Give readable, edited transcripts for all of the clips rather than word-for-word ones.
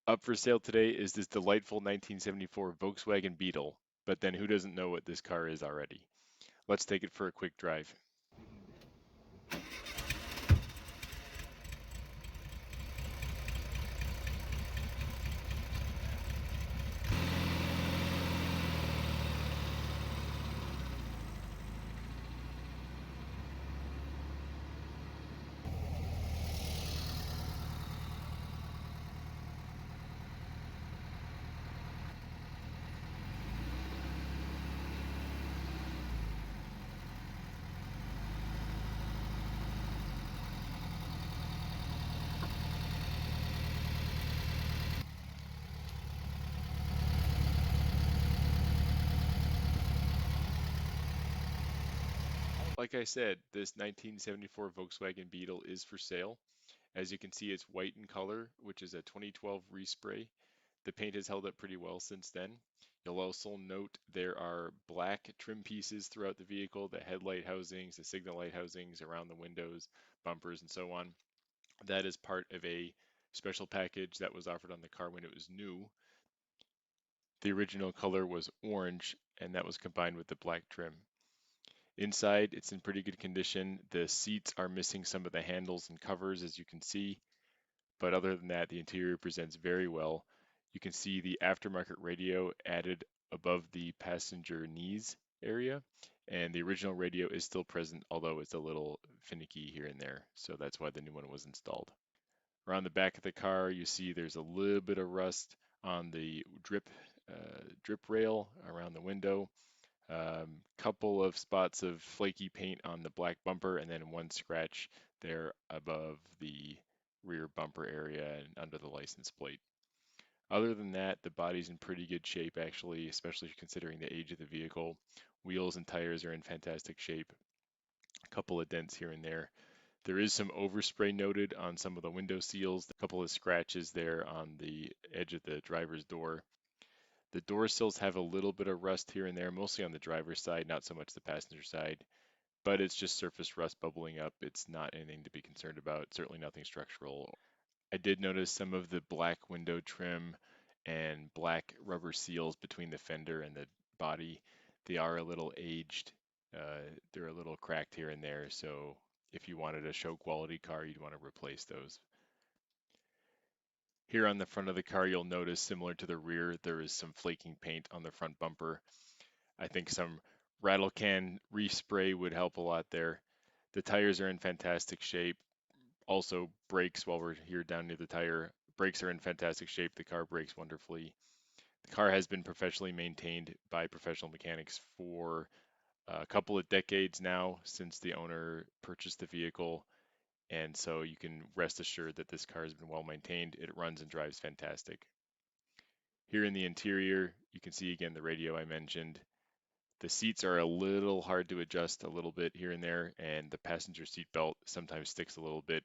Up for sale today is this delightful 1974 Volkswagen Beetle, but then who doesn't know what this car is already? Let's take it for a quick drive. Like I said, this 1974 Volkswagen Beetle is for sale. As you can see, it's white in color, which is a 2012 respray. The paint has held up pretty well since then. You'll also note there are black trim pieces throughout the vehicle, the headlight housings, the signal light housings around the windows, bumpers, and so on. That is part of a special package that was offered on the car when it was new. The original color was orange, and that was combined with the black trim. Inside, it's in pretty good condition. The seats are missing some of the handles and covers, as you can see, but other than that, the interior presents very well. You can see the aftermarket radio added above the passenger knees area, and the original radio is still present, although it's a little finicky here and there, so that's why the new one was installed. Around the back of the car, you see there's a little bit of rust on the drip rail around the window. Couple of spots of flaky paint on the black bumper, and then one scratch there above the rear bumper area and under the license plate. Other than that, the body's in pretty good shape, actually, especially considering the age of the vehicle. Wheels and tires are in fantastic shape. A couple of dents here and there. There is some overspray noted on some of the window seals, a couple of scratches there on the edge of the driver's door. The door sills have a little bit of rust here and there, mostly on the driver's side, not so much the passenger side, but it's just surface rust bubbling up. It's not anything to be concerned about, certainly nothing structural. I did notice some of the black window trim and black rubber seals between the fender and the body. They are a little aged. They're a little cracked here and there, so if you wanted a show quality car, you'd want to replace those. Here on the front of the car, you'll notice, similar to the rear, there is some flaking paint on the front bumper. I think some rattle can respray would help a lot there. The tires are in fantastic shape. Also, brakes, while we're here down near the tire, brakes are in fantastic shape. The car brakes wonderfully. The car has been professionally maintained by professional mechanics for a couple of decades now since the owner purchased the vehicle. And so you can rest assured that this car has been well maintained. It runs and drives fantastic. Here in the interior, you can see again the radio I mentioned. The seats are a little hard to adjust a little bit here and there, and the passenger seat belt sometimes sticks a little bit.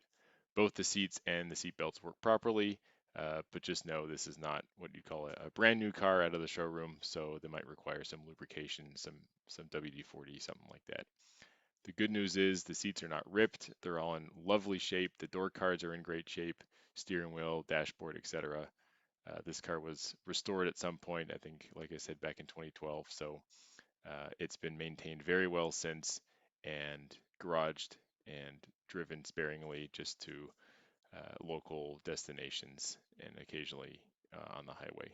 Both the seats and the seat belts work properly, but just know this is not what you'd call a brand new car out of the showroom, so they might require some lubrication, some WD-40, something like that. The good news is the seats are not ripped. They're all in lovely shape. The door cards are in great shape, steering wheel, dashboard, etc. This car was restored at some point, I think, like I said, back in 2012. So it's been maintained very well since, and garaged and driven sparingly just to local destinations and occasionally on the highway.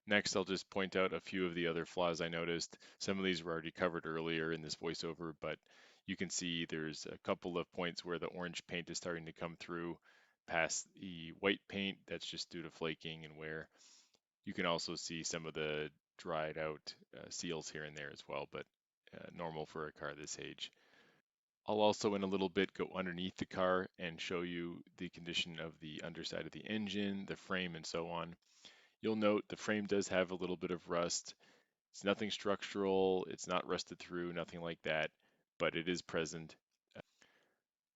Next, I'll just point out a few of the other flaws I noticed. Some of these were already covered earlier in this voiceover, but you can see there's a couple of points where the orange paint is starting to come through past the white paint. That's just due to flaking and wear. You can also see some of the dried out seals here and there as well, but normal for a car this age. I'll also in a little bit go underneath the car and show you the condition of the underside of the engine, the frame, and so on. You'll note the frame does have a little bit of rust. It's nothing structural, it's not rusted through, nothing like that, but it is present.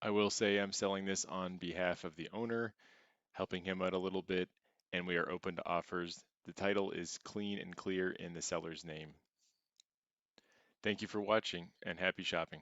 I will say I'm selling this on behalf of the owner, helping him out a little bit, and we are open to offers. The title is clean and clear in the seller's name. Thank you for watching and happy shopping.